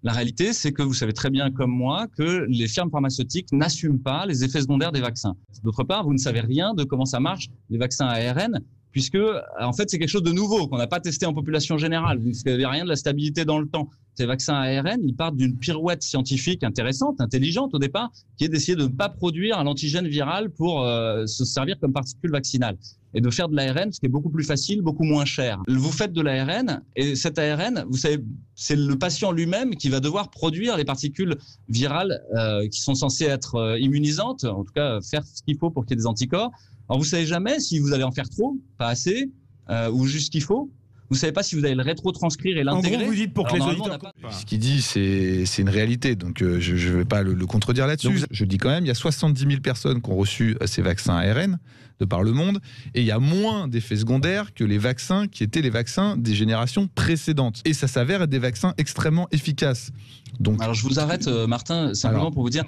La réalité, c'est que vous savez très bien comme moi que les firmes pharmaceutiques n'assument pas les effets secondaires des vaccins. D'autre part, vous ne savez rien de comment ça marche, les vaccins ARN, puisque en fait c'est quelque chose de nouveau qu'on n'a pas testé en population générale. Vous ne savez rien de la stabilité dans le temps. Ces vaccins ARN, ils partent d'une pirouette scientifique intéressante, intelligente au départ, qui est d'essayer de ne pas produire l'antigène viral pour se servir comme particule vaccinale et de faire de l'ARN, ce qui est beaucoup plus facile, beaucoup moins cher. Vous faites de l'ARN et cet ARN, vous savez, c'est le patient lui-même qui va devoir produire les particules virales qui sont censées être immunisantes, en tout cas faire ce qu'il faut pour qu'il y ait des anticorps. Alors vous savez jamais si vous allez en faire trop, pas assez, ou juste ce qu'il faut. Vous savez pas si vous allez le rétrotranscrire et l'intégrer. En gros, vous dites pour que les auditeurs... Ce qu'il dit, c'est une réalité, donc je ne vais pas le contredire là-dessus. Je dis quand même, il y a 70 000 personnes qui ont reçu ces vaccins ARN de par le monde, et il y a moins d'effets secondaires que les vaccins qui étaient les vaccins des générations précédentes. Et ça s'avère être des vaccins extrêmement efficaces. Donc, alors je vous arrête, Martin, simplement pour vous dire,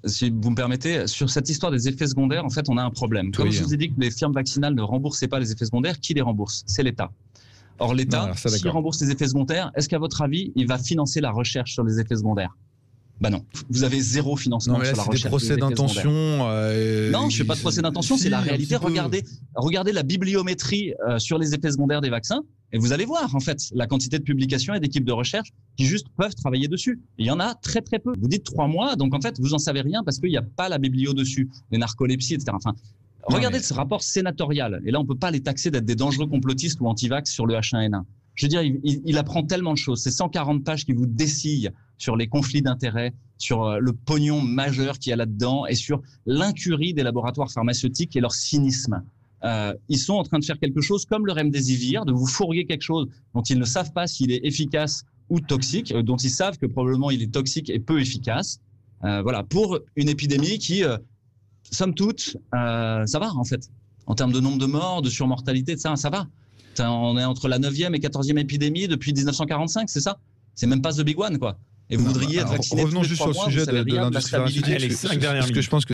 si vous me permettez, sur cette histoire des effets secondaires, en fait, on a un problème. Comme je vous ai dit que les firmes vaccinales ne remboursaient pas les effets secondaires, qui les rembourse? C'est l'État. Or, l'État, s'il rembourse les effets secondaires, est-ce qu'à votre avis, il va financer la recherche sur les effets secondaires? Bah non. Vous avez zéro financement sur la recherche. C'est des procès d'intention. Non, je fais pas de procès d'intention, c'est la réalité. Regardez la bibliométrie sur les effets secondaires des vaccins et vous allez voir, en fait, la quantité de publications et d'équipes de recherche qui juste peuvent travailler dessus. Et il y en a très très peu. Vous dites 3 mois, donc en fait, vous en savez rien parce qu'il n'y a pas la biblio dessus, les narcolepsies, etc. Enfin, regardez ce rapport sénatorial. Et là, on peut pas les taxer d'être des dangereux complotistes ou anti-vax sur le H1N1. Je veux dire, il apprend tellement de choses. C'est 140 pages qui vous dessillent sur les conflits d'intérêts, sur le pognon majeur qu'il y a là-dedans et sur l'incurie des laboratoires pharmaceutiques et leur cynisme. Ils sont en train de faire quelque chose comme le remdesivir, de vous fourguer quelque chose dont ils ne savent pas s'il est efficace ou toxique, dont ils savent que probablement il est toxique et peu efficace. Voilà, pour une épidémie qui, somme toute, ça va en fait. En termes de nombre de morts, de surmortalité, ça va. On est entre la 9e et 14e épidémie depuis 1945, c'est ça? C'est même pas The Big One, quoi. Et vous voudriez être vacciné. Revenons juste sur le sujet de l'industrie pharmaceutique. Les 5 dernières minutes. Je pense que